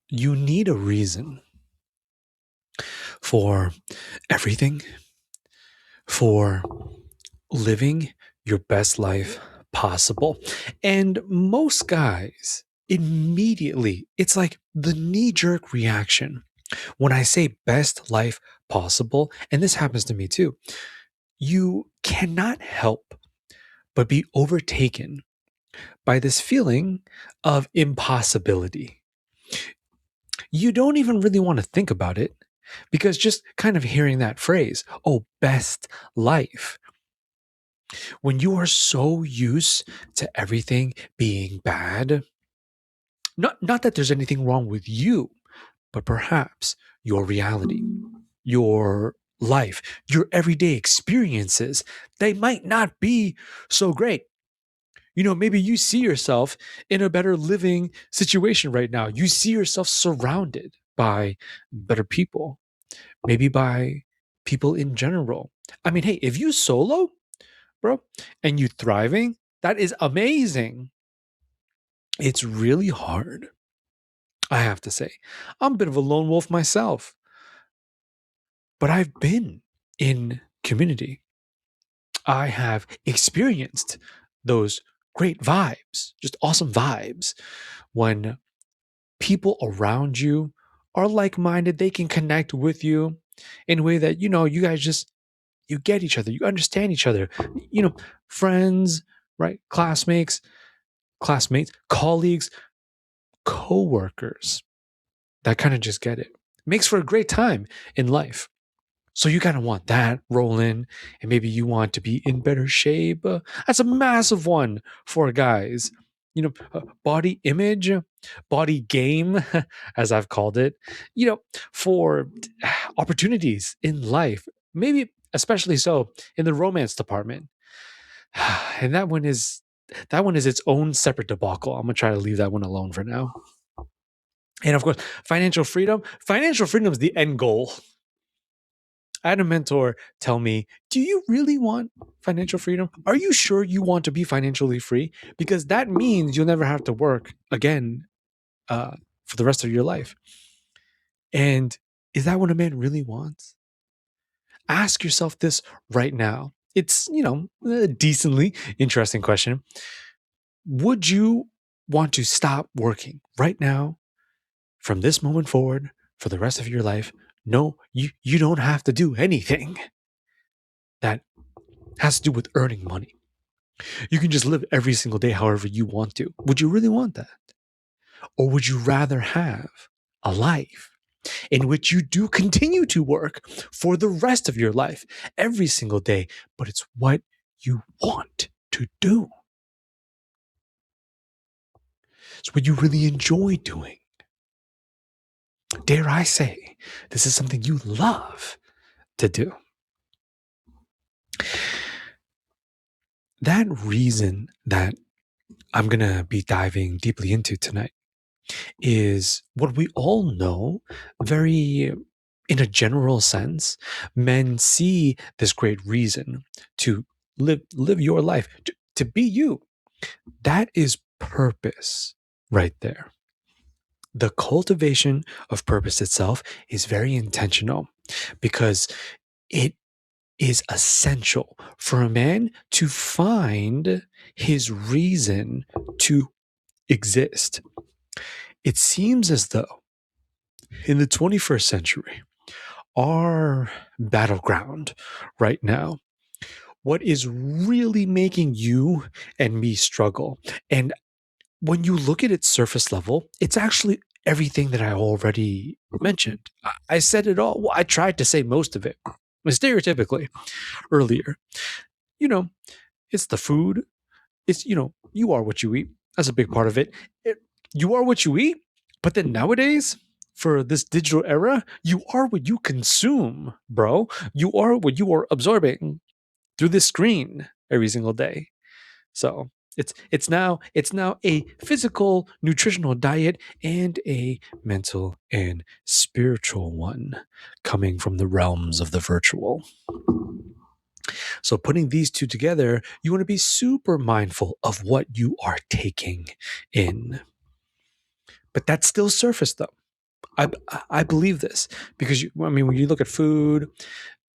You need a reason for everything, for living your best life possible. And most guys, immediately, it's like the knee jerk reaction when I say best life possible, and this happens to me too. You cannot help but be overtaken by this feeling of impossibility. You don't even really want to think about it because just kind of hearing that phrase, oh, best life, when you are so used to everything being bad, not that there's anything wrong with you, but perhaps your reality, your life, your everyday experiences, they might not be so great. Maybe you see yourself in a better living situation right now. You see yourself surrounded by better people, maybe by people in general. I mean, hey, if you solo, bro, and you thriving, that is amazing. It's really hard, I have to say. I'm a bit of a lone wolf myself, but I've been in community. I have experienced those great vibes, just awesome vibes when people around you are like-minded. They can connect with you in a way that, you guys just, you get each other, you understand each other, you know, friends, right? Classmates, colleagues, co-workers that kind of just get it. Makes for a great time in life. So you kind of want that rolling, and maybe you want to be in better shape. That's a massive one for guys. Body image, body game, as I've called it. For opportunities in life, maybe especially so in the romance department. And that one is its own separate debacle. I'm gonna try to leave that one alone for now. And of course, financial freedom. Financial freedom is the end goal. I had a mentor tell me, do you really want financial freedom? Are you sure you want to be financially free? Because that means you'll never have to work again uh, for the rest of your life. And is that what a man really wants? Ask yourself this right now. It's, a decently interesting question. Would you want to stop working right now from this moment forward for the rest of your life? No, you don't have to do anything that has to do with earning money. You can just live every single day however you want to. Would you really want that? Or would you rather have a life in which you do continue to work for the rest of your life every single day, but it's what you want to do? It's what you really enjoy doing. Dare I say, this is something you love to do. That reason that I'm going to be diving deeply into tonight is what we all know very in a general sense. Men see this great reason to live your life, to be you. That is purpose right there. The cultivation of purpose itself is very intentional because it is essential for a man to find his reason to exist. It seems as though in the 21st century, our battleground right now, what is really making you and me struggle, and when you look at its surface level, it's actually everything that I already mentioned. I said it all. Well, I tried to say most of it, stereotypically, earlier. You know, it's the food. It's, you are what you eat. That's a big part of it. You are what you eat. But then nowadays, for this digital era, you are what you consume, bro. You are what you are absorbing through this screen every single day. So it's now a physical nutritional diet and a mental and spiritual one coming from the realms of the virtual. So putting these two together, you want to be super mindful of what you are taking in. But that's still surface though. I I believe this because I mean, when you look at food,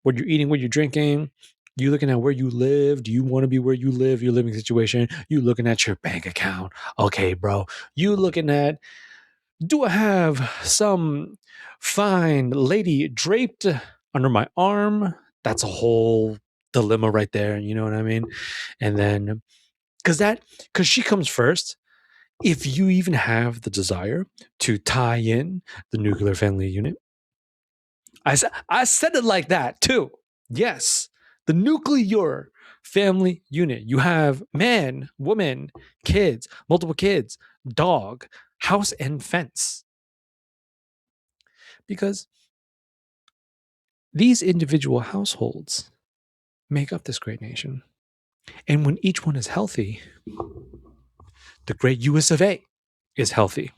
what you're eating, what you're drinking, you looking at where you live. Do you want to be where you live? Your living situation. You looking at your bank account. Okay, bro. You looking at, do I have some fine lady draped under my arm? That's a whole dilemma right there. You know what I mean? And then because she comes first. If you even have the desire to tie in the nuclear family unit, I said it like that too. Yes, the nuclear family unit. You have man, woman, kids, multiple kids, dog, house, and fence. Because these individual households make up this great nation. And when each one is healthy, the great US of A is healthy.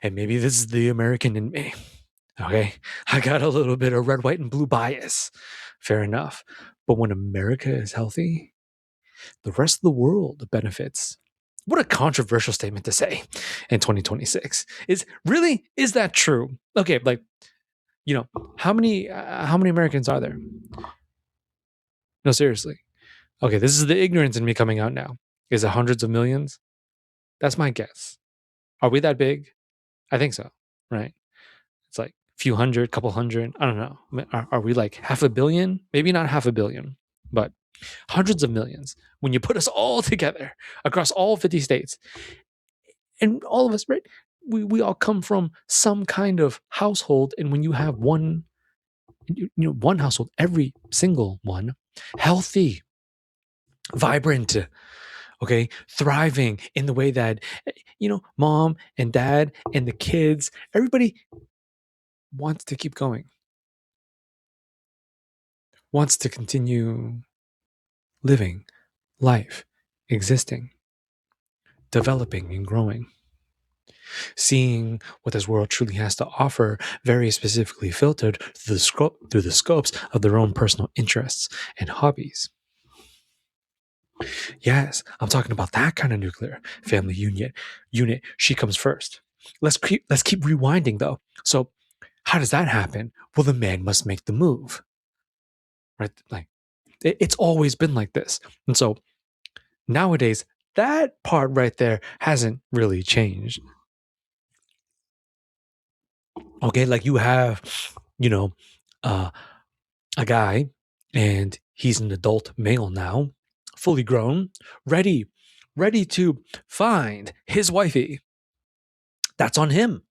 And maybe this is the American in me. Okay. I got a little bit of red, white, and blue bias. Fair enough. But when America is healthy, the rest of the world benefits. What a controversial statement to say in 2026. Is that true? Okay, like, how many Americans are there? No, seriously. Okay, this is the ignorance in me coming out now. Is it hundreds of millions? That's my guess. Are we that big? I think so, right? It's like a few hundred, couple hundred. I don't know. Are we like half a billion? Maybe not half a billion, but hundreds of millions. When you put us all together across all 50 states, and all of us, right? We all come from some kind of household. And when you have one household, every single one, healthy, vibrant, okay, thriving in the way that, mom and dad and the kids, everybody wants to keep going, wants to continue living life, existing, developing, and growing, seeing what this world truly has to offer, very specifically filtered through the scopes of their own personal interests and hobbies. Yes, I'm talking about that kind of nuclear family unit. She comes first. Let's keep rewinding though. So how does that happen? Well, the man must make the move, right? Like it's always been like this. And so nowadays, that part right there hasn't really changed. Okay, like you have, you know, uh, a guy, and he's an adult male now, fully grown, ready, ready to find his wifey. That's on him.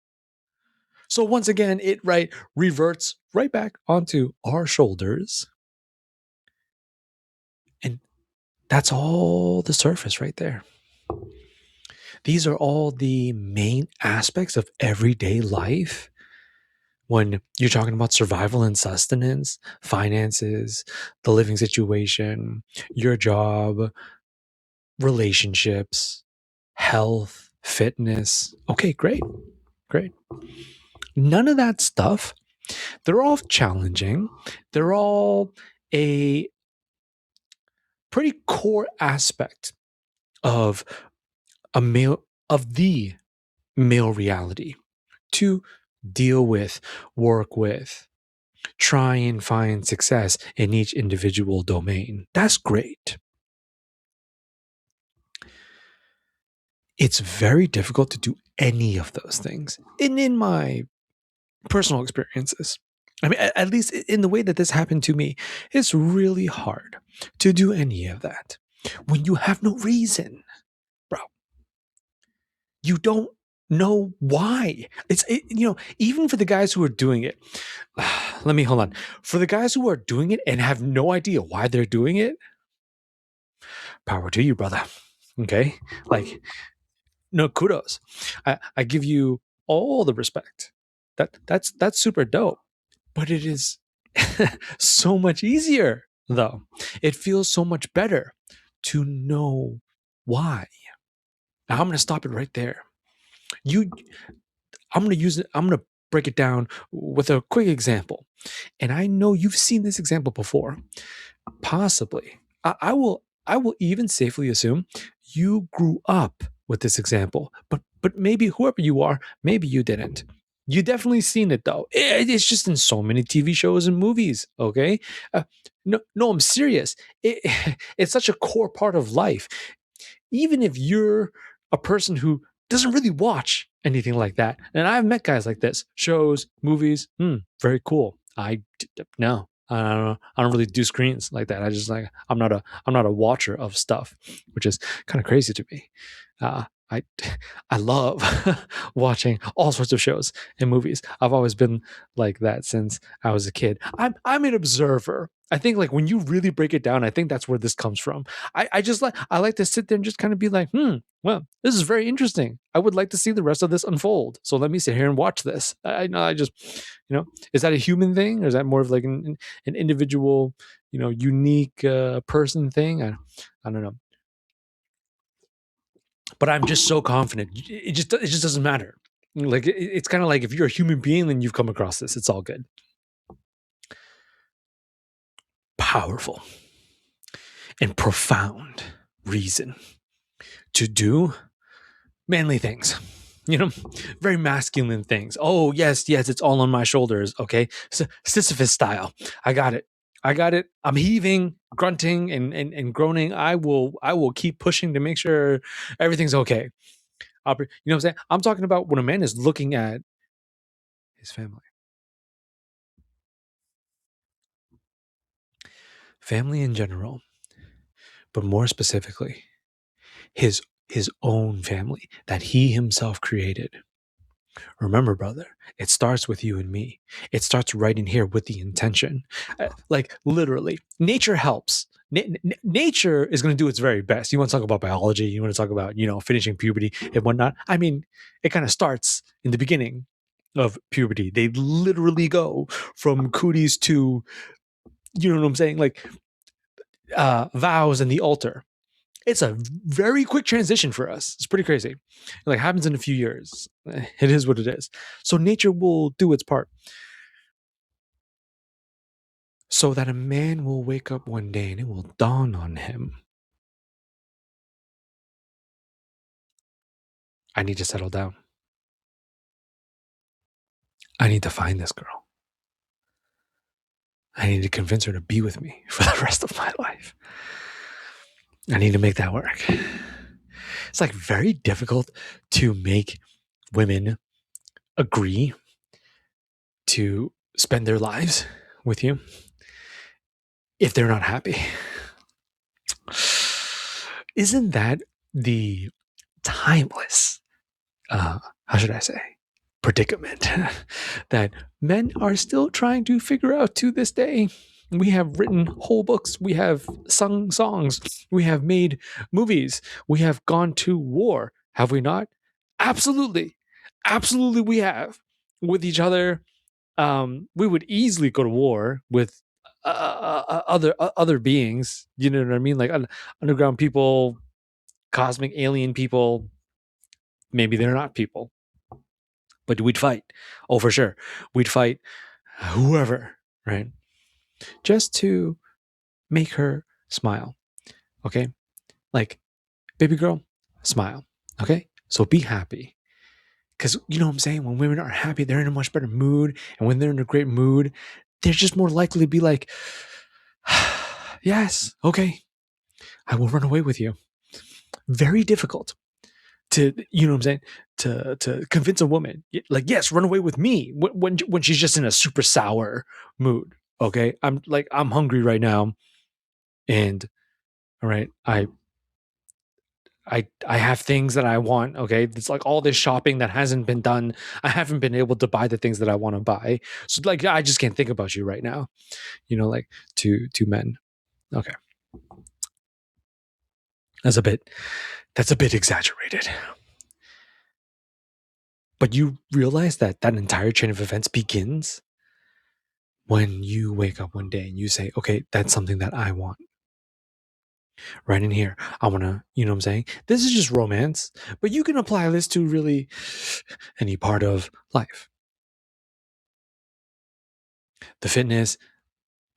So once again, it right reverts right back onto our shoulders, and that's all the surface right there. These are all the main aspects of everyday life when you're talking about survival and sustenance, finances, the living situation, your job, relationships, health, fitness. Okay, great. Great. None of that stuff, they're all challenging. They're all a pretty core aspect of the male reality to deal with, work with, try and find success in each individual domain. That's great. It's very difficult to do any of those things. And in my personal experiences, I mean, at least in the way that this happened to me, it's really hard to do any of that when you have no reason, bro. You don't know why. Even for the guys who are doing it, let me hold on. For the guys who are doing it and have no idea why they're doing it, power to you, brother. Okay? Like, no, kudos. I give you all the respect. That's super dope. But it is so much easier, though. It feels so much better to know why. Now I'm gonna stop it right there. You I'm gonna use it, I'm gonna break it down with a quick example. And I know you've seen this example before. Possibly. I will even safely assume you grew up with this example, but maybe whoever you are, maybe you didn't. You definitely seen it though. It's just in so many TV shows and movies. Okay, no, no, I'm serious. It, it's such a core part of life. Even if you're a person who doesn't really watch anything like that, and I've met guys like this, shows, movies, very cool. No, I don't really do screens like that. I just like I'm not a watcher of stuff, which is kind of crazy to me. I I love watching all sorts of shows and movies. I've always been like that since I was a kid. I'm an observer. I think like when you really break it down, I think that's where this comes from. I just like I like to sit there and just kind of be like, well, this is very interesting. I would like to see the rest of this unfold. So let me sit here and watch this. I know I just, is that a human thing or is that more of like an individual, unique person thing? I don't know. But I'm just so confident. It just doesn't matter. Like it's kind of like if you're a human being, then you've come across this. It's all good. Powerful and profound reason to do manly things. Very masculine things. Oh yes, it's all on my shoulders. Okay, Sisyphus style. I got it. I got it. I'm heaving, grunting, and groaning. I will keep pushing to make sure everything's okay. You know what I'm saying? I'm talking about when a man is looking at his family in general, but more specifically, his own family that he himself created. Remember, brother, it starts with you and me. It starts right in here with the intention. Like literally, nature helps. Nature is going to do its very best. You want to talk about biology, you want to talk about, finishing puberty and whatnot. I mean, it kind of starts in the beginning of puberty. They literally go from cooties to, you know what I'm saying? Like vows and the altar. It's a very quick transition for us. It's pretty crazy. It like happens in a few years. It is what it is. So nature will do its part. So that a man will wake up one day and it will dawn on him. I need to settle down. I need to find this girl. I need to convince her to be with me for the rest of my life. I need to make that work. It's like very difficult to make women agree to spend their lives with you if they're not happy. Isn't that the timeless, how should I say, predicament that men are still trying to figure out to this day? We have written whole books, we have sung songs, we have made movies, we have gone to war, have we not? Absolutely. Absolutely, we have with each other. We would easily go to war with other beings. You know what I mean? Like underground people, cosmic alien people. Maybe they're not people, but we'd fight. Oh, for sure, we'd fight whoever, right? Just to make her smile. Okay, like baby girl, smile. Okay, so be happy. Because you know what I'm saying? When women are happy, they're in a much better mood. And when they're in a great mood, they're just more likely to be like, yes, okay, I will run away with you. Very difficult to, you know what I'm saying? To convince a woman, like, yes, run away with me when she's just in a super sour mood. Okay. I'm hungry right now. And all right, I have things that I want. Okay. It's like all this shopping that hasn't been done. I haven't been able to buy the things that I want to buy. So like I just can't think about you right now. Like to men. Okay. That's a bit exaggerated. But you realize that that entire chain of events begins when you wake up one day and you say, okay, that's something that I want. Right in here. I want to, you know what I'm saying? This is just romance, but you can apply this to really any part of life. The fitness,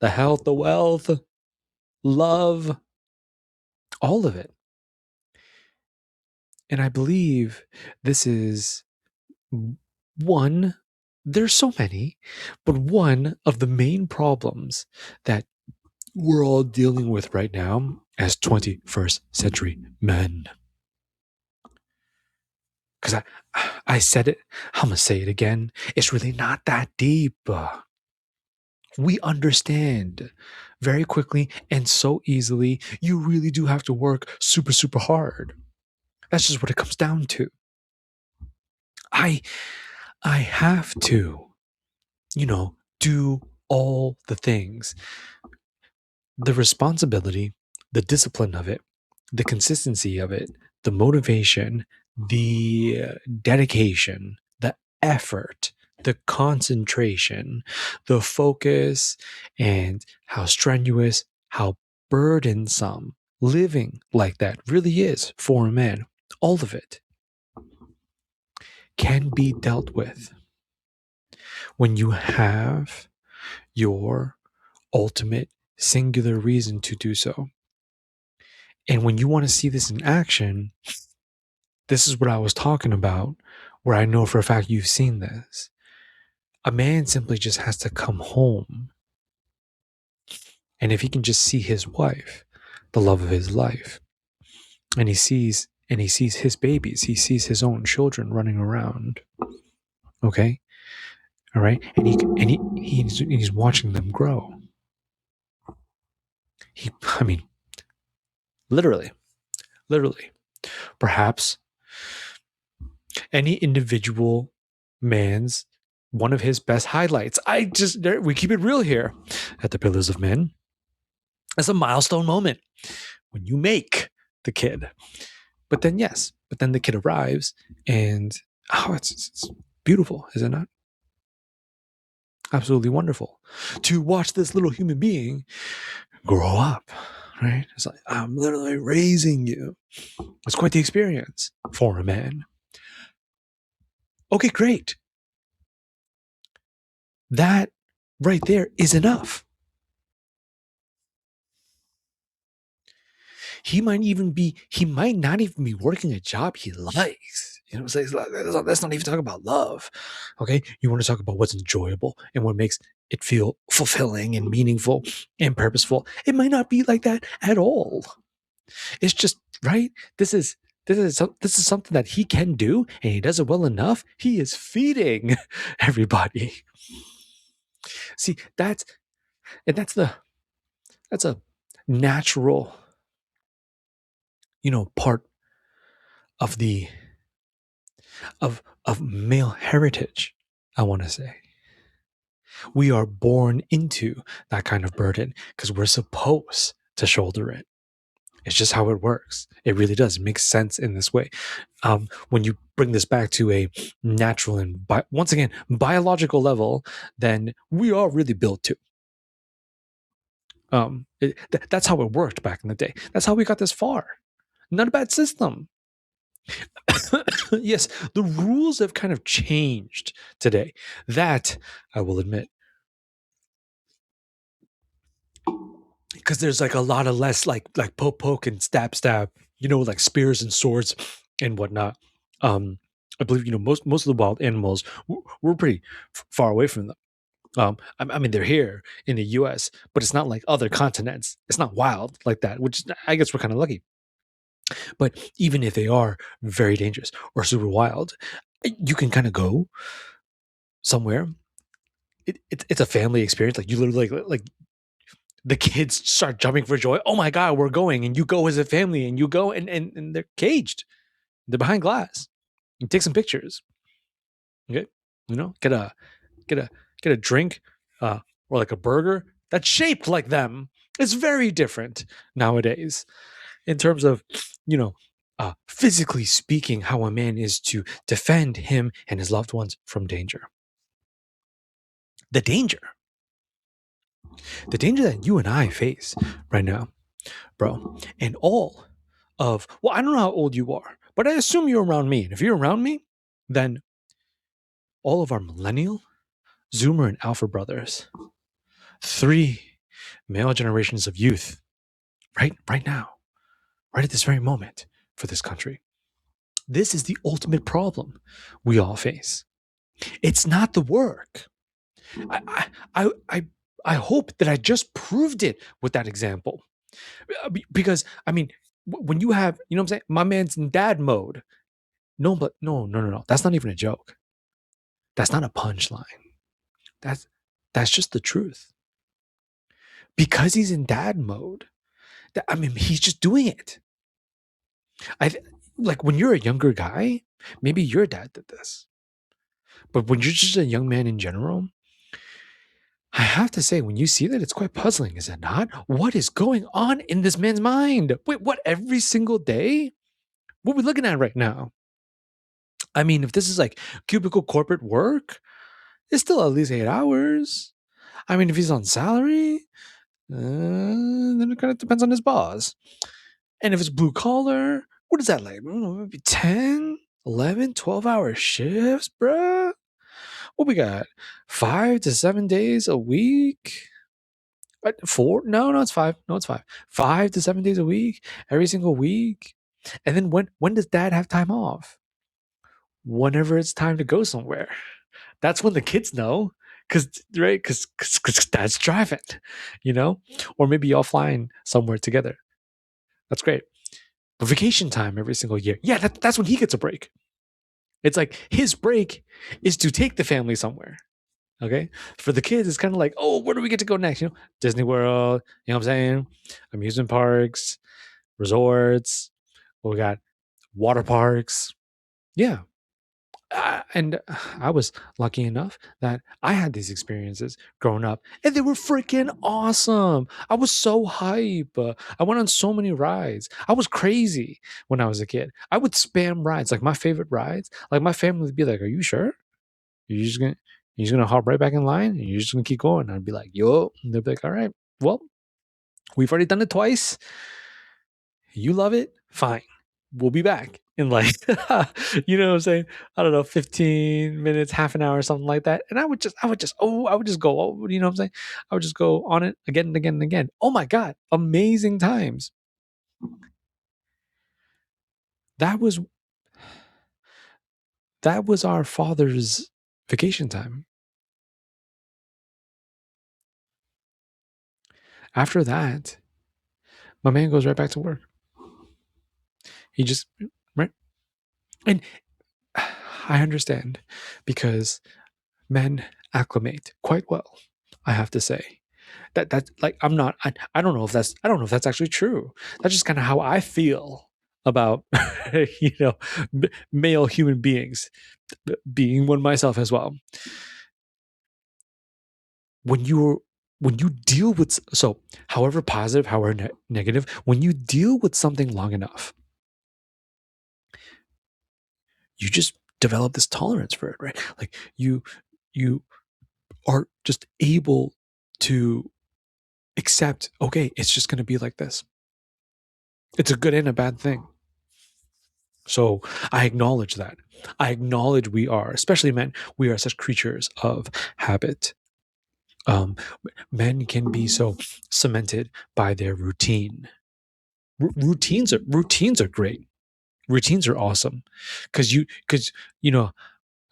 the health, the wealth, love, all of it. And I believe this is one There's so many, but one of the main problems that we're all dealing with right now as 21st century men, because I said it, I'm gonna say it again. It's really not that deep. We understand very quickly and so easily. You really do have to work super, super hard. That's just what it comes down to. I I have to, do all the things, the responsibility, the discipline of it, the consistency of it, the motivation, the dedication, the effort, the concentration, the focus, and how strenuous, how burdensome living like that really is for a man. All of it can be dealt with when you have your ultimate singular reason to do so. And when you want to see this in action, this is what I was talking about, where I know for a fact you've seen this. A man simply just has to come home. And if he can just see his wife, the love of his life, and he sees his babies, he sees his own children running around. Okay? All right? And he's watching them grow. I mean, literally. Perhaps any individual man's one of his best highlights. We keep it real here at the Pillars of Men. It's a milestone moment when you make the kid. But then the kid arrives and it's beautiful, is it not? Absolutely wonderful to watch this little human being grow up, right? It's like, I'm literally raising you. It's quite the experience for a man. Okay, great. That right there is enough. He might not even be working a job he likes. Let's not even talk about love. Okay. You want to talk about what's enjoyable and what makes it feel fulfilling and meaningful and purposeful. It might not be like that at all. It's just, right. This is something that he can do, and he does it well enough. He is feeding everybody. See, that's a natural, part of the of male heritage, I want to say. We are born into that kind of burden because we're supposed to shoulder it. It's just how it works. It really does. It makes sense in this way. When you bring this back to a natural and, once again, biological level, then we are really built to. That's how it worked back in the day. That's how we got this far. Not a bad system. Yes, the rules have kind of changed today. That I will admit. Because there's like a lot of less like poke and stab, like spears and swords and whatnot. I believe most of the wild animals we're pretty far away from them. I mean they're here in the U.S., but it's not like other continents. It's not wild like that, which I guess we're kind of lucky. But even if they are very dangerous or super wild, you can kind of go somewhere. It's a family experience. Like you literally like the kids start jumping for joy. Oh my God, we're going. And you go as a family and you go and they're caged. They're behind glass. You take some pictures. Okay. Get a get a get a drink or like a burger that's shaped like them. It's very different nowadays in terms of, physically speaking, how a man is to defend him and his loved ones from danger. The danger that you and I face right now, bro, and all I don't know how old you are, but I assume you're around me. And if you're around me, then all of our millennial, Zoomer, and Alpha brothers, 3 male generations of youth, right now, right at this very moment for this country. This is the ultimate problem we all face. It's not the work. I I I I I hope that I just proved it with that example. Because I mean, when you have, you know what I'm saying, my man's in dad mode. No, but no. That's not even a joke. That's not a punchline. That's that's just the truth. Because he's in dad mode. I mean, he's just doing it. I like when you're a younger guy, maybe your dad did this. But when you're just a young man in general, I have to say, when you see that, it's quite puzzling, is it not? What is going on in this man's mind? Wait, what? Every single day? What are we looking at right now? I mean, if this is like cubicle corporate work, it's still at least 8 hours. I mean, if he's on salary, then it kind of depends on his boss. And if it's blue collar, what is that like? Maybe 10, 11, 12 hour shifts, bruh? What we got? 5 to 7 days a week? What, 4? No, it's 5. No, it's 5. 5 to 7 days a week, every single week. And then when does dad have time off? Whenever it's time to go somewhere. That's when the kids know, because right, because dad's driving, you know, or maybe y'all flying somewhere together. That's great. But vacation time every single year, yeah, that's when he gets a break. It's like his break is to take the family somewhere. Okay, for the kids, it's kind of like, oh, where do we get to go next? You know, Disney World. You know what I'm saying? Amusement parks, resorts. We got water parks. Yeah, and I was lucky enough that I had these experiences growing up, and they were freaking awesome. I was so hype. I went on so many rides. I was crazy when I was a kid. I would spam rides, like my favorite rides. Like my family would be like, "Are you sure? You're just gonna hop right back in line, and you're just gonna keep going?" I'd be like, "Yo," and they'd be like, "All right, well, we've already done it twice. You love it, fine. We'll be back in like, you know what I'm saying? I don't know, 15 minutes, half an hour, something like that. And I would just go, you know what I'm saying? I would just go on it again and again and again. Oh my God, amazing times. That was, that was our father's vacation time. After that, my man goes right back to work. He just, right? And I understand because men acclimate quite well, I have to say. That like I don't know if that's actually true. That's just kind of how I feel about you know male human beings, being one myself as well. When you when you deal with, so however positive, however negative, when you deal with something long enough, you just develop this tolerance for it, right? Like you are just able to accept, okay, it's just going to be like this. It's a good and a bad thing. So I acknowledge that. I acknowledge we are, especially men, we are such creatures of habit. Um, Men can be so cemented by their routine. Routines are great. Routines are awesome because you know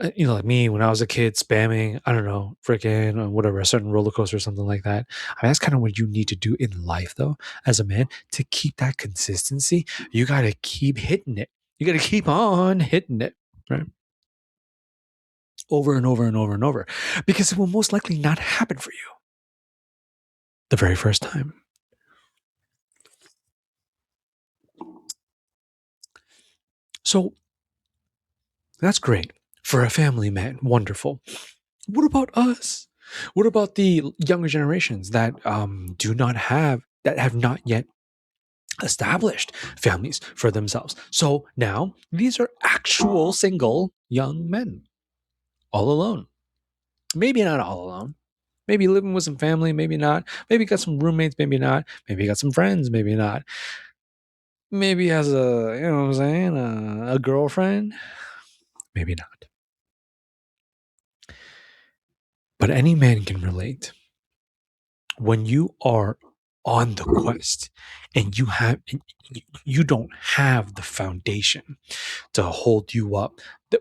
like me when I was a kid spamming, I don't know, freaking whatever, a certain roller coaster or something like that. I mean, that's kind of what you need to do in life, though, as a man, to keep that consistency. You got to keep hitting it. You got to keep on hitting it, right? Over and over and over and over, because it will most likely not happen for you the very first time. So that's great for a family man. Wonderful. What about us? What about the younger generations that do not have, that have not yet established families for themselves? So now these are actual single young men, all alone. Maybe not all alone. Maybe living with some family, maybe not. Maybe got some roommates, maybe not. Maybe got some friends, maybe not. Maybe has a, you know what I'm saying, a girlfriend, maybe not. But any man can relate. When you are on the quest, and you don't have the foundation to hold you up,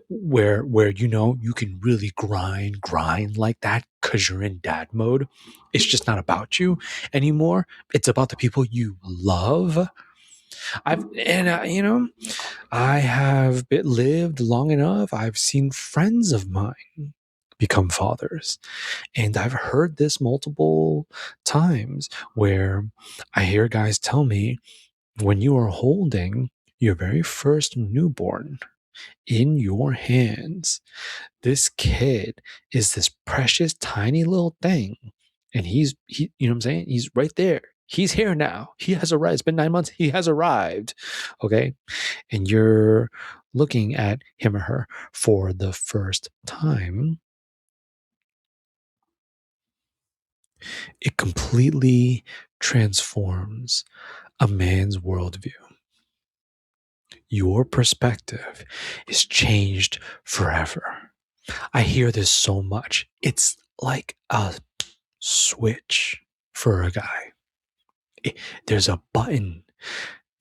where you can really grind like that because you're in dad mode. It's just not about you anymore. It's about the people you love. I've and I have lived long enough. I've seen friends of mine become fathers, and I've heard this multiple times where I hear guys tell me, when you are holding your very first newborn in your hands, this kid is this precious tiny little thing, and you know what I'm saying, he's right there, he's here now, he has arrived, it's been 9 months, he has arrived. Okay, and you're looking at him or her for the first time. It completely transforms a man's worldview. Your perspective is changed forever. I hear this so much. It's like a switch for a guy. There's a button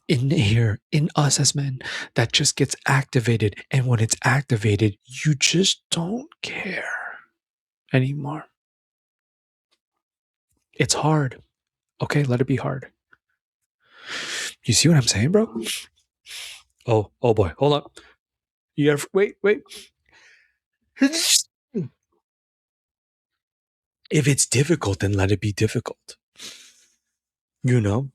in here, in us as men, that just gets activated. And when it's activated, you just don't care anymore. It's hard. Okay, let it be hard. You see what I'm saying, bro? Oh boy, hold on. You gotta wait. If it's difficult, then let it be difficult. You know,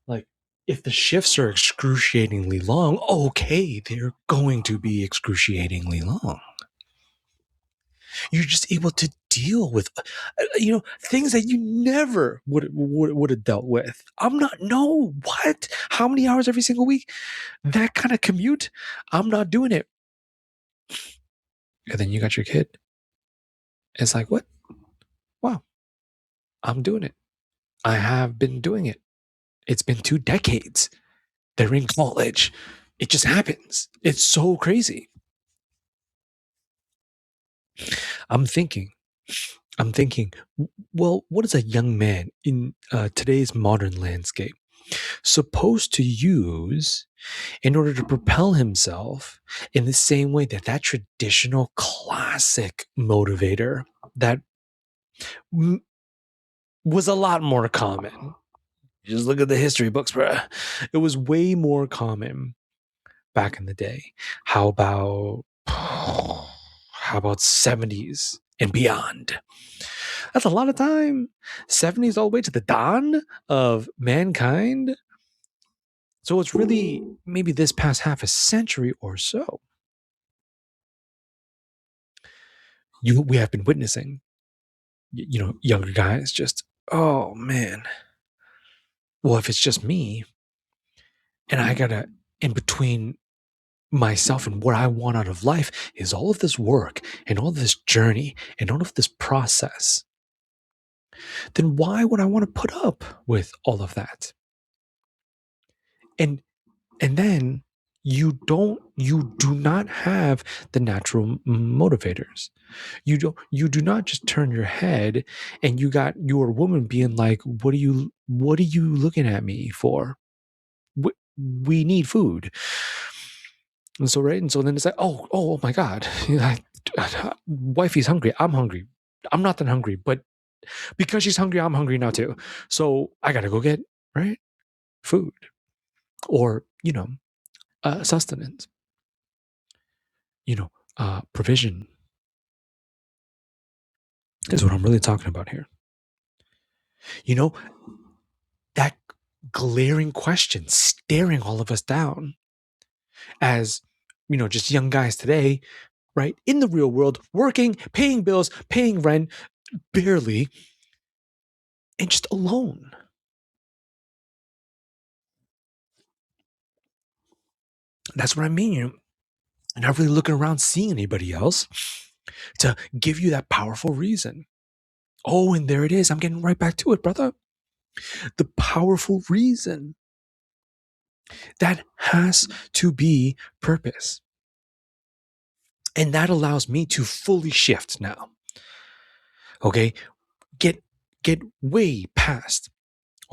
like, if the shifts are excruciatingly long, okay, they're going to be excruciatingly long. You're just able to deal with, things that you never would have dealt with. I'm not. No, what? How many hours every single week? That kind of commute? I'm not doing it. And then you got your kid. It's like, what? Wow, I'm doing it. I have been doing it. It's been 2 decades. They're in college. It just happens. It's so crazy. I'm thinking, well, what is a young man in today's modern landscape supposed to use in order to propel himself in the same way that that traditional classic motivator that was a lot more common? Just look at the history books, bro. It was way more common back in the day. How about 70s and beyond? That's a lot of time. 70s all the way to the dawn of mankind. So it's really maybe this past half a century or so. We have been witnessing, younger guys just, oh man. Well, if it's just me and I gotta, in between myself and what I want out of life is all of this work and all this journey and all of this process, then why would I want to put up with all of that? And then you do not have the natural motivators. You do not just turn your head and you got your woman being like, what are you looking at me for? We need food. And so, right? And so then it's like, oh my God. Wifey's hungry. I'm hungry. I'm not that hungry, but because she's hungry, I'm hungry now too. So I gotta go get, right, food or, sustenance, provision is what I'm really talking about here. That glaring question staring all of us down as, just young guys today, right? In the real world, working, paying bills, paying rent, barely, and just alone. That's what I mean. Not really looking around seeing anybody else to give you that powerful reason. Oh, and there it is. I'm getting right back to it, brother. The powerful reason. That has to be purpose. And that allows me to fully shift now. Okay? Get way past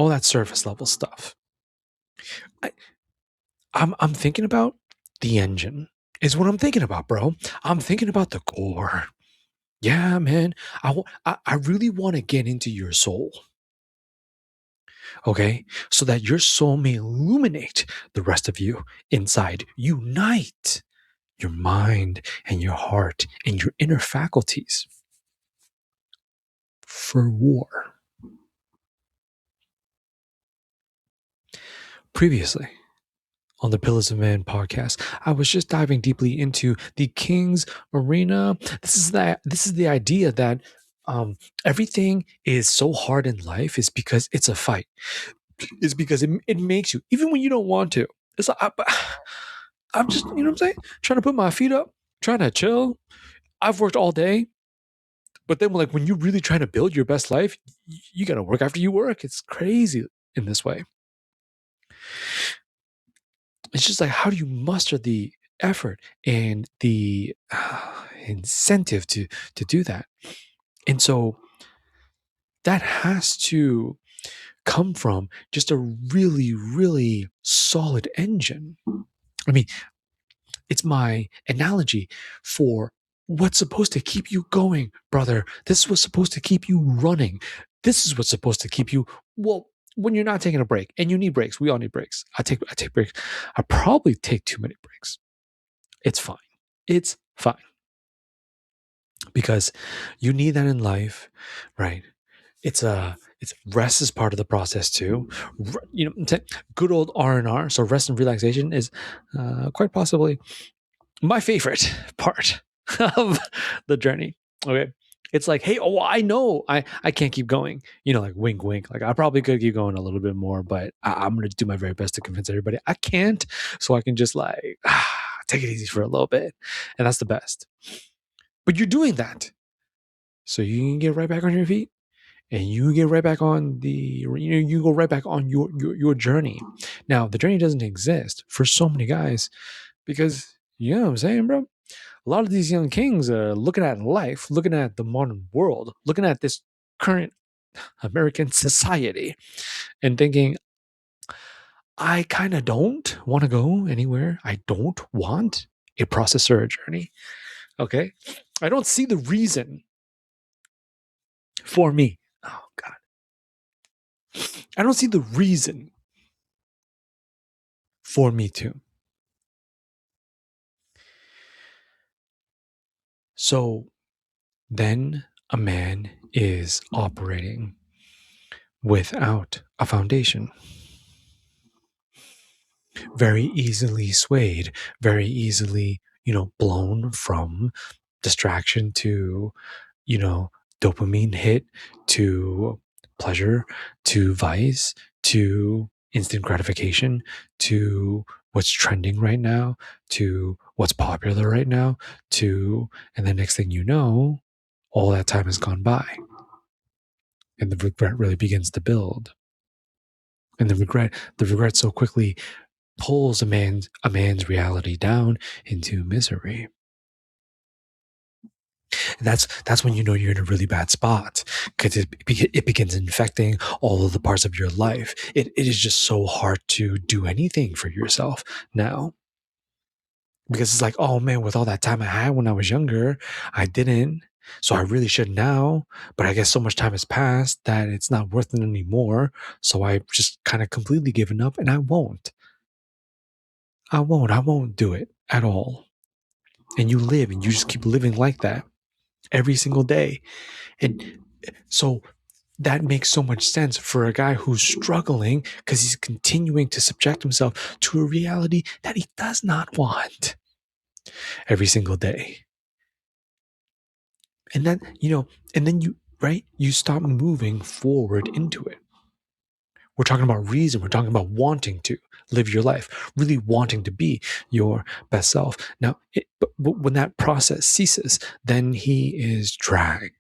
all that surface level stuff. I, I'm thinking about the engine is what I'm thinking about, bro. I'm thinking about the core. Yeah, man. I really want to get into your soul. Okay, so that your soul may illuminate the rest of you inside. Unite your mind and your heart and your inner faculties for war. Previously on the Pillars of Man podcast, I was just diving deeply into the King's Arena. This is the idea that everything is so hard in life is because it's a fight. It's because it makes you, even when you don't want to. It's like I'm just, you know what I'm saying, trying to put my feet up, trying to chill. I've worked all day, but then like when you're really trying to build your best life, you got to work after you work. It's crazy in this way. It's just like, how do you muster the effort and the incentive to do that? And so that has to come from just a really, really solid engine. I mean, it's my analogy for what's supposed to keep you going, brother. This is what's supposed to keep you running. This is what's supposed to keep you, well, when you're not taking a break, and you need breaks. We all need breaks. I take breaks. I probably take too many breaks. It's fine. It's fine. Because you need that in life, right? It's rest is part of the process too. You know, good old R&R. So rest and relaxation is quite possibly my favorite part of the journey. Okay. It's like, hey, oh, I know I can't keep going. You know, like wink, wink. Like I probably could keep going a little bit more, but I'm going to do my very best to convince everybody I can't. So I can just like take it easy for a little bit. And that's the best. But you're doing that. So you can get right back on your feet and you get right back on you go right back on your journey. Now, the journey doesn't exist for so many guys because, you know what I'm saying, bro? A lot of these young kings are looking at life, looking at the modern world, looking at this current American society and thinking, I kind of don't want to go anywhere. I don't want a process or a journey. Okay. I don't see the reason for me. Oh, God. I don't see the reason for me to. So then a man is operating without a foundation, very easily swayed, very easily, blown from distraction to, you know, dopamine hit to pleasure to vice to instant gratification to what's trending right now to what's popular right now to, and the next thing you know, all that time has gone by and the regret really begins to build. And the regret so quickly pulls a man's reality down into misery. And that's when you know you're in a really bad spot because it begins infecting all of the parts of your life. It is just so hard to do anything for yourself now because it's like, oh man, with all that time I had when I was younger, I didn't. So I really should now, but I guess so much time has passed that it's not worth it anymore. So I just kind of completely given up, and I won't. I won't do it at all. And you live and you just keep living like that every single day. And so that makes so much sense for a guy who's struggling because he's continuing to subject himself to a reality that he does not want every single day. And then, and then you stop moving forward into it. We're talking about reason. We're talking about wanting to live your life, really wanting to be your best self. Now, but when that process ceases, then he is dragged.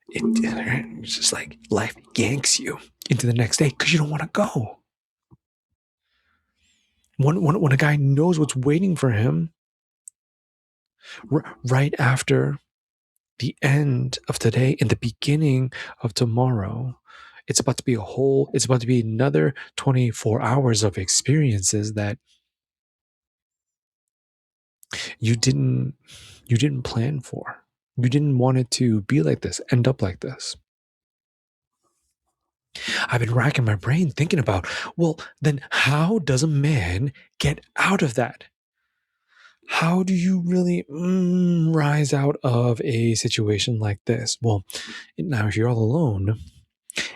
It's just like life yanks you into the next day because you don't want to go. When a guy knows what's waiting for him right after the end of today and the beginning of tomorrow, It's about to be it's about to be another 24 hours of experiences that you didn't you didn't plan for. You didn't want it to be like this, end up like this. I've been racking my brain thinking about, well, then how does a man get out of that? How do you really rise out of a situation like this? Well, now if you're all alone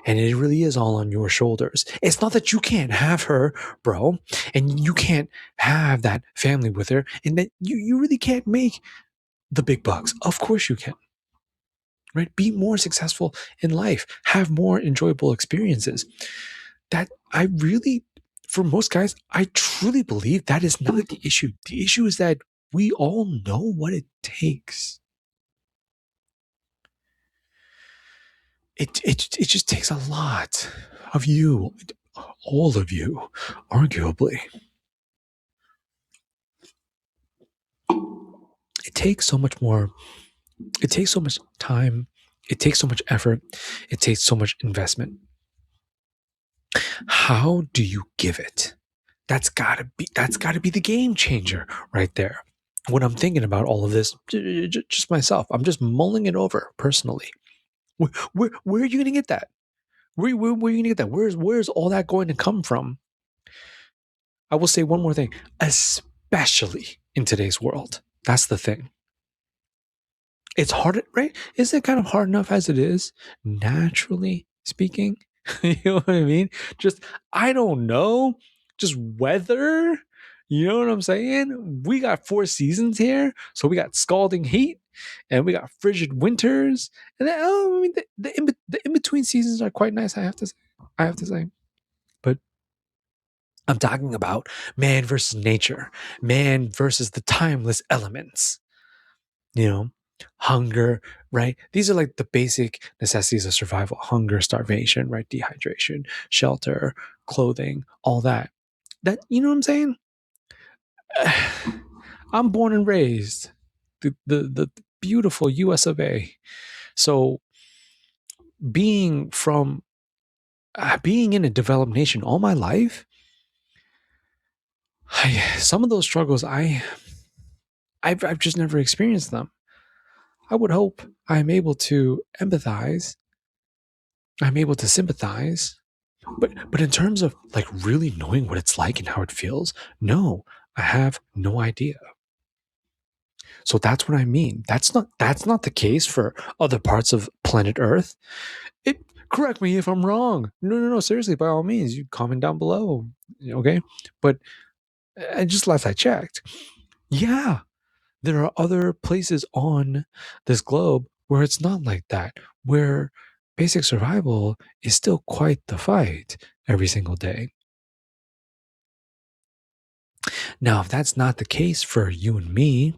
and it really is all on your shoulders, it's not that you can't have her, bro, and you can't have that family with her, and that you really can't make the big bucks. Of course you can, right? Be more successful in life, have more enjoyable experiences. That I really, for most guys, I truly believe that is not the issue. The issue is that we all know what it takes. It just takes a lot of you, all of you, arguably. It takes so much more. It takes so much time. It takes so much effort. It takes so much investment. How do you give it? That's gotta be the game changer right there. When I'm thinking about all of this, just myself, I'm just mulling it over personally. Where are you going to get that? Where are you going to get that? Where's all that going to come from? I will say one more thing, especially in today's world. That's the thing. It's hard, right? Isn't it kind of hard enough as it is, naturally speaking? You know what I mean? Just, I don't know, just weather. You know what I'm saying? We got 4 seasons here. So we got scalding heat and we got frigid winters. And then, I mean, the in between seasons are quite nice, I have to say. I have to say. But I'm talking about man versus nature, man versus the timeless elements. You know, hunger, right? These are like the basic necessities of survival: hunger, starvation, right? Dehydration, shelter, clothing, all that. That, you know what I'm saying? I'm born and raised the beautiful US of A. So being in a developed nation all my life, some of those struggles I've just never experienced them. I would hope I'm able to empathize. I'm able to sympathize. But in terms of like really knowing what it's like and how it feels, no, I have no idea. So that's what I mean. That's not the case for other parts of planet Earth. It Correct me if I'm wrong. No, seriously, by all means, you comment down below. Okay? But just last I checked, yeah, there are other places on this globe where it's not like that, where basic survival is still quite the fight every single day. Now, if that's not the case for you and me,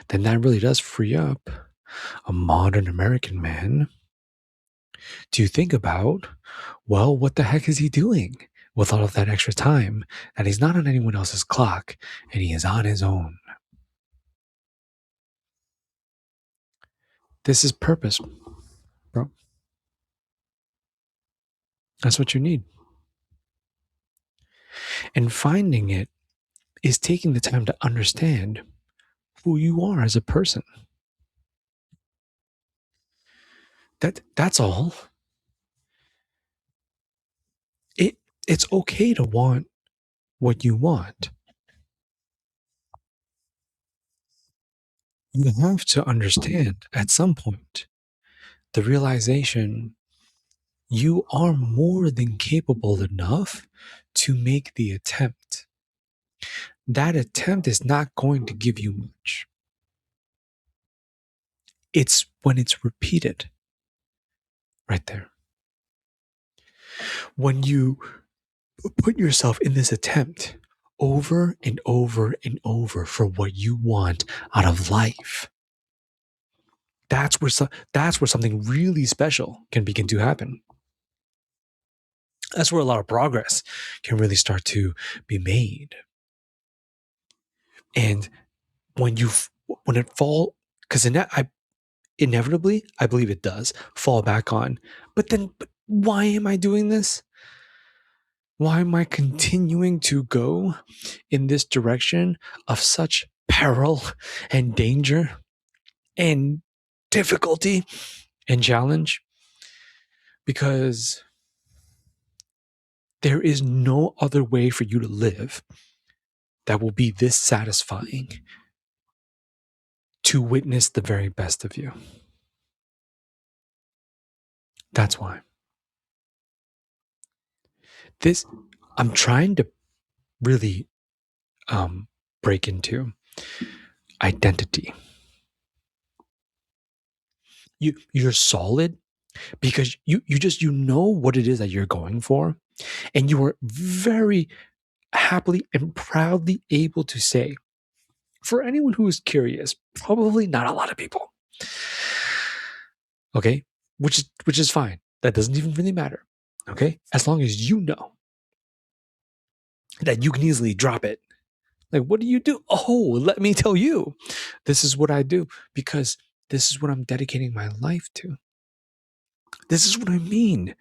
then that really does free up a modern American man to think about, well, what the heck is he doing with all of that extra time that he's not on anyone else's clock and he is on his own? This is purpose, bro. That's what you need. And finding it is taking the time to understand who you are as a person. That's all. It's okay to want what you want. You have to understand at some point the realization you are more than capable enough to make the attempt. That attempt is not going to give you much. It's when it's repeated right there. When you put yourself in this attempt over and over and over for what you want out of life, that's where something really special can begin to happen. That's where a lot of progress can really start to be made. And when because inevitably, I believe it does fall back on. But Why am I doing this? Why am I continuing to go in this direction of such peril and danger and difficulty and challenge? Because there is no other way for you to live that will be this satisfying to witness the very best of you. That's why. This, I'm trying to really break into identity. You're solid because you know what it is that you're going for, and you are very happily and proudly able to say, for anyone who is curious, probably not a lot of people. Okay? Which is fine. That doesn't even really matter. Okay? As long as you know that you can easily drop it. Like, what do you do? Oh, let me tell you. This is what I do because this is what I'm dedicating my life to. This is what I mean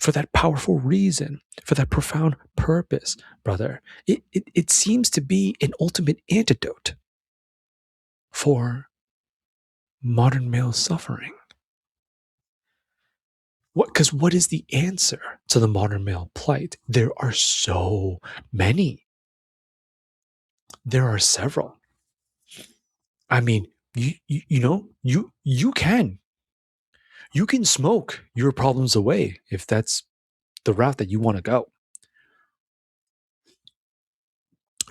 for that powerful reason, for that profound purpose, brother. It seems to be an ultimate antidote for modern male suffering. What is the answer to the modern male plight? There are so many. There are several. I mean, you can smoke your problems away if that's the route that you want to go.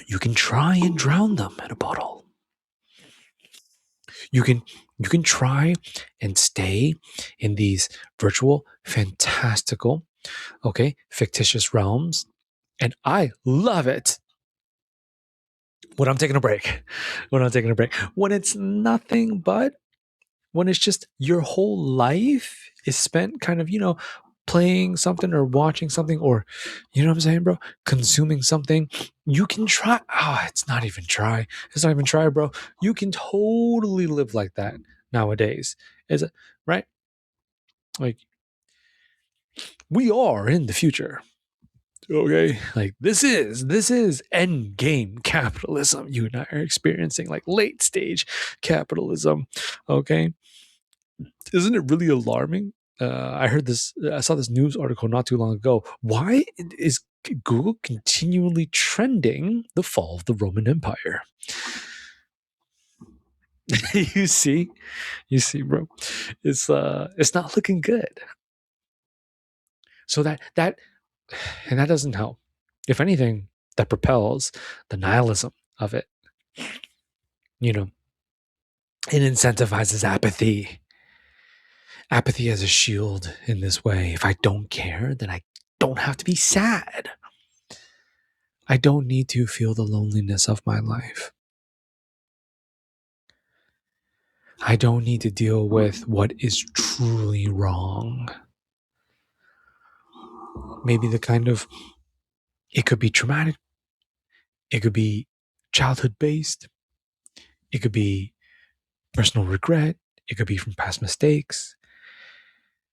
You can try and drown them in a bottle. You can try and stay in these virtual, fantastical, okay, fictitious realms, and I love it when I'm taking a break. When it's nothing but when it's just your whole life is spent kind of, playing something or watching something or, you know what I'm saying, bro? Consuming something. You can try. Oh, it's not even try. It's not even try, bro. You can totally live like that nowadays. Is it right? Like, we are in the future. Okay, like this is end game capitalism. You and I are experiencing like late stage capitalism. Okay, isn't it really alarming? I saw this news article not too long ago. Why is Google continually trending the fall of the Roman Empire? you see, bro, it's not looking good. So that and that doesn't help. If anything, that propels the nihilism of it. You know, it incentivizes apathy. Apathy as a shield in this way. If I don't care, then I don't have to be sad. I don't need to feel the loneliness of my life. I don't need to deal with what is truly wrong. Maybe it could be traumatic, it could be childhood based, it could be personal regret, it could be from past mistakes,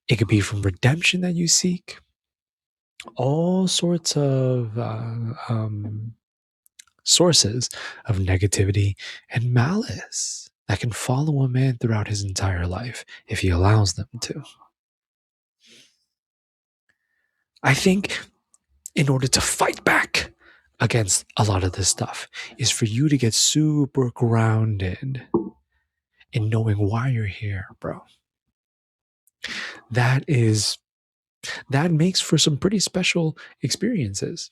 it could be from redemption that you seek. All sorts of sources of negativity and malice that can follow a man throughout his entire life if he allows them to. I think in order to fight back against a lot of this stuff is for you to get super grounded in knowing why you're here, bro. That makes for some pretty special experiences.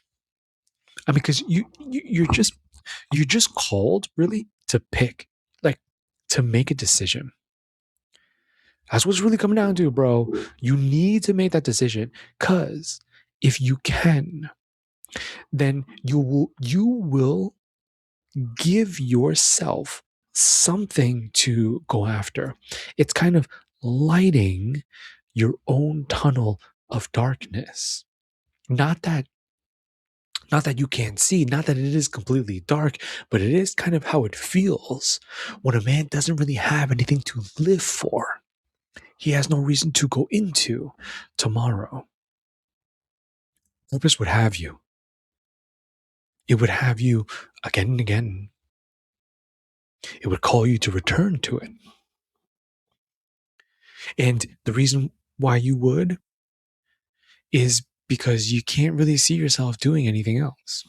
I mean, because you're just called really to pick, like to make a decision. That's what's really coming down to, bro. You need to make that decision because if you can, then you will give yourself something to go after. It's kind of lighting your own tunnel of darkness. Not that you can't see, not that it is completely dark, but it is kind of how it feels when a man doesn't really have anything to live for. he has no reason to go into tomorrow. Purpose would have you. It would have you again and again. It would call you to return to it. And the reason why you would is because you can't really see yourself doing anything else.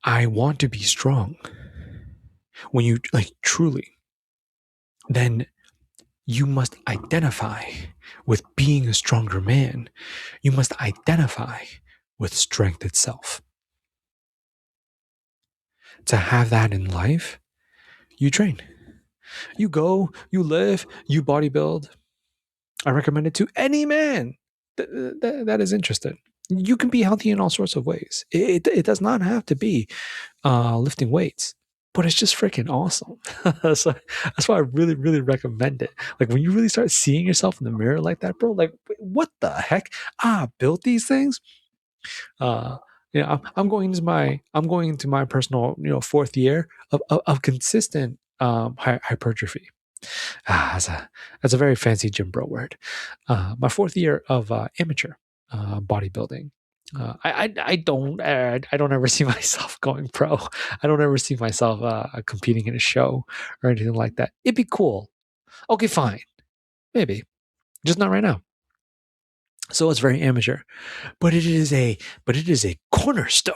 I want to be strong. When you truly, then you must identify with being a stronger man. You must identify with strength itself. To have that in life, you train. You go, you live, you bodybuild. I recommend it to any man that is interested. You can be healthy in all sorts of ways. It does not have to be lifting weights, but it's just freaking awesome. So that's why I really, really recommend it. Like when you really start seeing yourself in the mirror like that, bro, like what the heck? I built these things. I'm going into my personal, fourth year of consistent hypertrophy. That's a very fancy gym bro word. My fourth year of amateur bodybuilding. I don't ever see myself going pro. I don't ever see myself competing in a show or anything like that. It'd be cool. Okay, fine, maybe, just not right now. So it's very amateur, but it is a cornerstone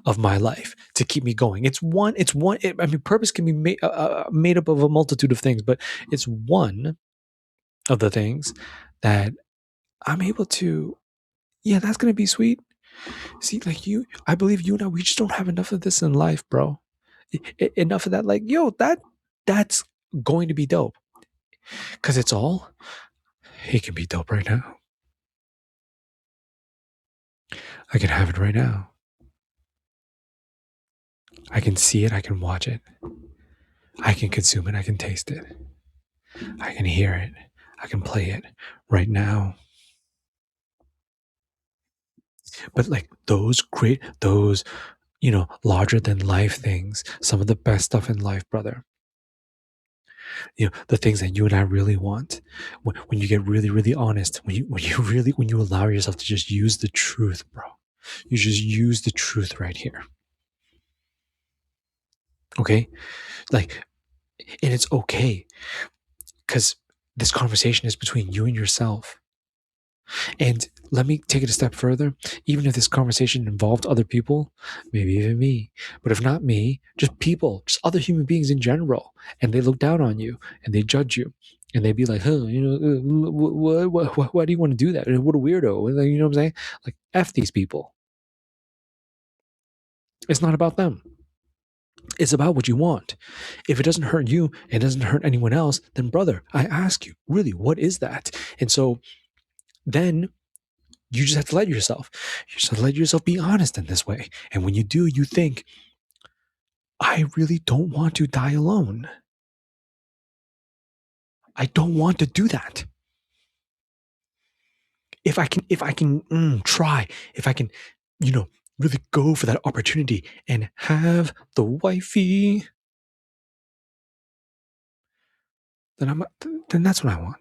of my life to keep me going. I mean, purpose can be made up of a multitude of things, but it's one of the things that I'm able to. Yeah, that's gonna be sweet. See, like I believe you and I, we just don't have enough of this in life, bro. Enough of that, like, yo, that's going to be dope. Cause it can be dope right now. I can have it right now. I can see it, I can watch it. I can consume it, I can taste it. I can hear it. I can play it right now. But like those larger than life things, some of the best stuff in life, brother. The things that you and I really want. When you get really, really honest, when you allow yourself to just use the truth, bro. You just use the truth right here. Okay? Like, and it's okay. Because this conversation is between you and yourself. And let me take it a step further. Even if this conversation involved other people, maybe even me, but if not me, just people, just other human beings in general, and they look down on you and they judge you and they'd be like, why do you want to do that? What a weirdo. You know what I'm saying? Like, F these people. It's not about them. It's about what you want. If it doesn't hurt you, it doesn't hurt anyone else, then brother, I ask you, really, what is that? And so then you just have to let yourself. You just have to let yourself be honest in this way. And when you do, you think, I really don't want to die alone. I don't want to do that. If I can try, if I can, really go for that opportunity and have the wifey, then that's what I want.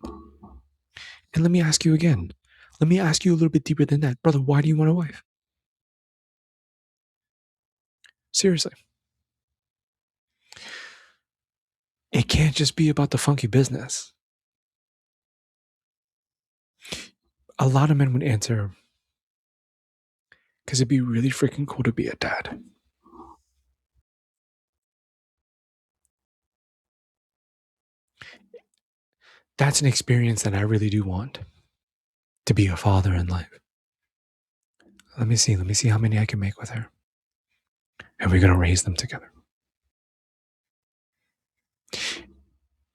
And let me ask you again. Let me ask you a little bit deeper than that. Brother, why do you want a wife? Seriously. It can't just be about the funky business. A lot of men would answer, because it'd be really freaking cool to be a dad. That's an experience that I really do want, to be a father in life. Let me see how many I can make with her. And we're going to raise them together.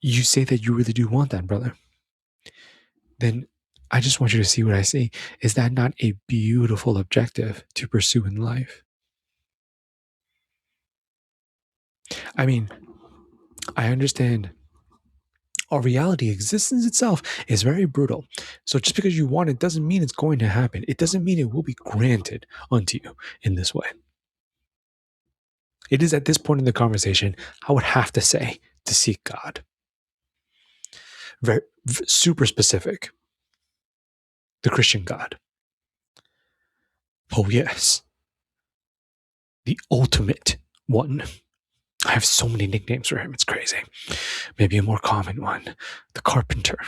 You say that you really do want that, brother. Then I just want you to see what I see. Is that not a beautiful objective to pursue in life? I mean, I understand our reality, existence itself, is very brutal. So just because you want it doesn't mean it's going to happen. It doesn't mean it will be granted unto you in this way. It is at this point in the conversation, I would have to say to seek God. Very super specific. The Christian God. Oh yes, the ultimate one. I have so many nicknames for him. It's crazy. Maybe a more common one, the Carpenter.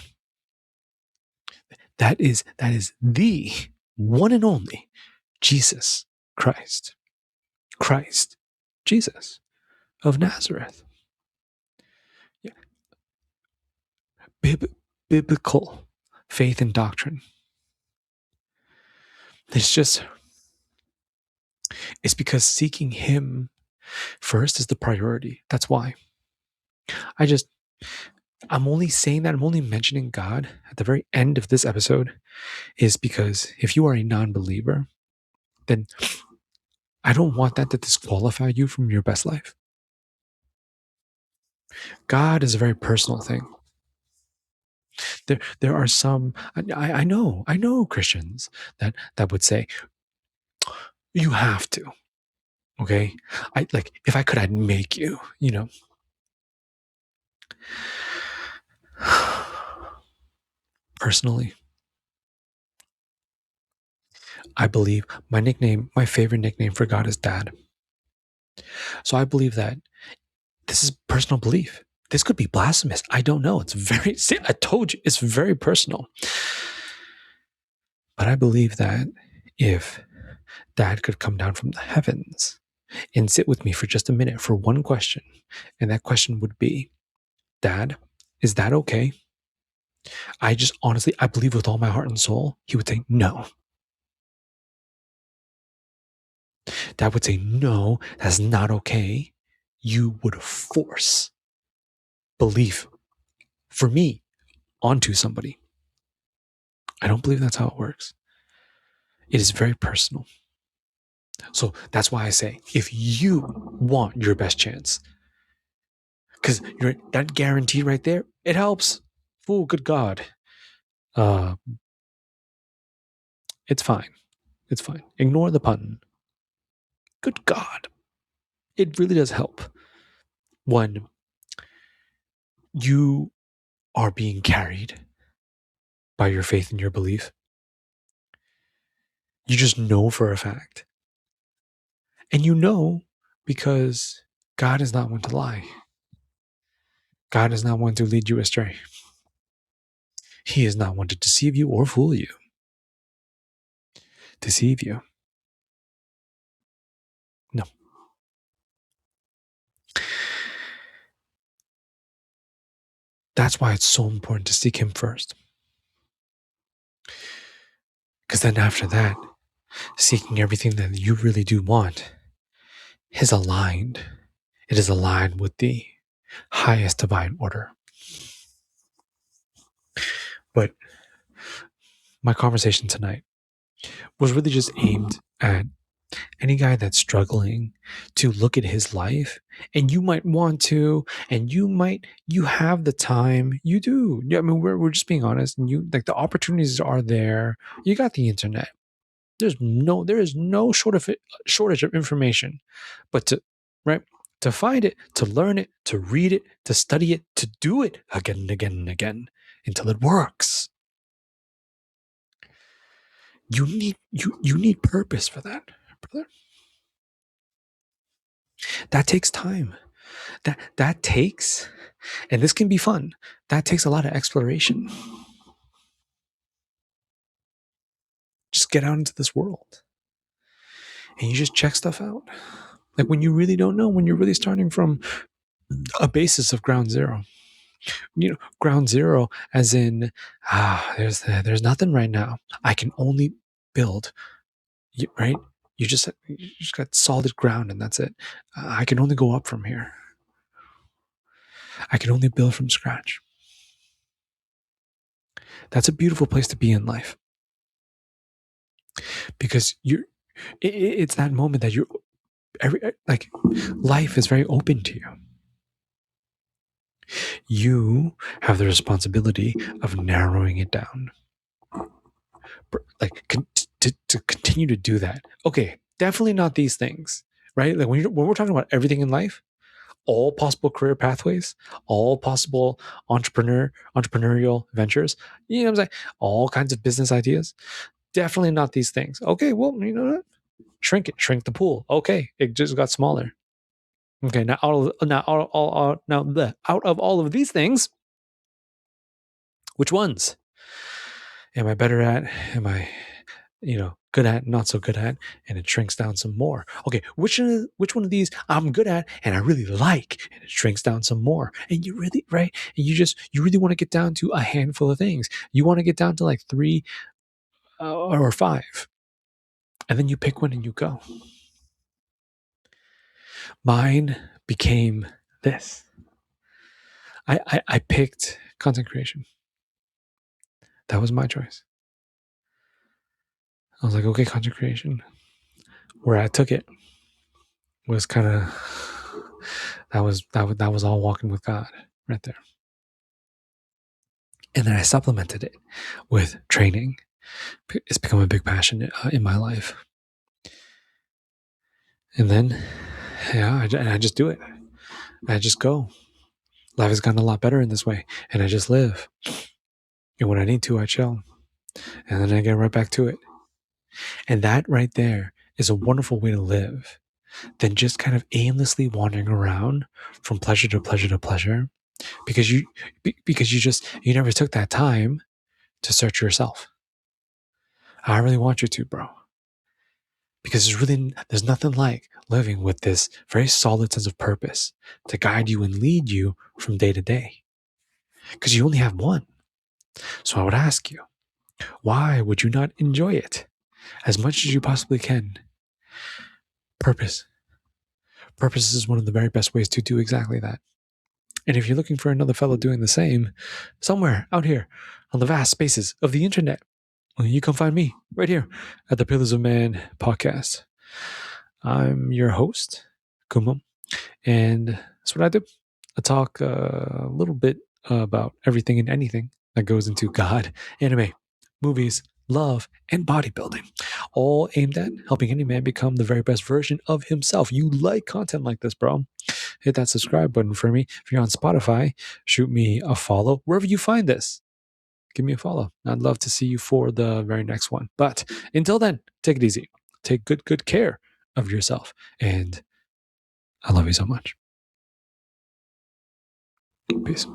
That is the one and only Jesus Christ. Christ, Jesus of Nazareth. Yeah. Biblical faith and doctrine. It's because seeking him first is the priority. That's why. I'm only saying that, I'm only mentioning God at the very end of this episode is because if you are a non-believer, then I don't want that to disqualify you from your best life. God is a very personal thing. There are some, I know Christians that would say, you have to, okay? If I could, I'd make you, Personally, I believe my favorite nickname for God is Dad. So I believe that this is personal belief. This could be blasphemous. I don't know. I told you, it's very personal. But I believe that if Dad could come down from the heavens and sit with me for just a minute for one question, and that question would be, Dad, is that okay? I believe with all my heart and soul, he would say, no. Dad would say, no, that's not okay. You would force belief for me onto somebody. I don't believe that's how it works. It is very personal. So that's why I say, if you want your best chance, because that guarantee right there, it helps. Oh, good God. It's fine. It's fine. Ignore the pun. Good God. It really does help when you are being carried by your faith and your belief. You just know for a fact. And you know because God is not one to lie. God is not one to lead you astray. He is not one to deceive you or fool you. Deceive you. No. That's why it's so important to seek him first. Because then after that, seeking everything that you really do want is aligned. It is aligned with the highest divine order. But my conversation tonight was really just aimed at any guy that's struggling to look at his life, and you might want to, and you have the time, you do. Yeah, I mean, we're just being honest, and the opportunities are there. You got the internet. There is no shortage of information, but to find it, to learn it, to read it, to study it, to do it again and again and again until it works. You need purpose for that, brother. That takes time. That takes, and this can be fun. That takes a lot of exploration. Just get out into this world, and you just check stuff out. Like when you really don't know, when you're really starting from a basis of ground zero. Ground zero, as in, there's nothing right now. I can only build, right? You just got solid ground, and that's it. I can only go up from here. I can only build from scratch. That's a beautiful place to be in life, because it's that moment that life is very open to you. You have the responsibility of narrowing it down. To continue to do that. Okay, definitely not these things, right? Like when we're talking about everything in life, all possible career pathways, all possible entrepreneurial ventures, you know what I'm saying? All kinds of business ideas. Definitely not these things. Okay, well, you know what? Shrink it, shrink the pool. Okay, it just got smaller. Okay, now out of all of these things, which ones am I better at? Am I, good at, not so good at, and it shrinks down some more. Okay, which one of these I'm good at and I really like, and it shrinks down some more. And you really right, and you really want to get down to a handful of things. You want to get down to like three or five, and then you pick one and you go. Mine became this. I picked content creation. That was my choice. I was like, okay, content creation. Where I took it was kind of that was all walking with God right there. And then I supplemented it with training. It's become a big passion in my life. And then, I just do it. I just go. Life has gotten a lot better in this way, and I just live. And when I need to, I chill, and then I get right back to it. And that right there is a wonderful way to live than just kind of aimlessly wandering around from pleasure to pleasure to pleasure because you never took that time to search yourself. I really want you to, bro. Because there's nothing like living with this very solid sense of purpose to guide you and lead you from day to day. Because you only have one. So I would ask you, why would you not enjoy it as much as you possibly can? Purpose. Purpose is one of the very best ways to do exactly that. And if you're looking for another fellow doing the same, somewhere out here on the vast spaces of the internet, well, you come find me right here at the Pillars of Man podcast. I'm your host, Kumam, and that's what I do. I talk a little bit about everything and anything that goes into God, anime, movies, love, and bodybuilding, all aimed at helping any man become the very best version of himself. You like content like this, bro? Hit that subscribe button for me. If you're on Spotify, shoot me a follow. Wherever you find this, give me a follow. I'd love to see you for the very next one. But until then, take it easy. Take good care of yourself. And I love you so much. Peace.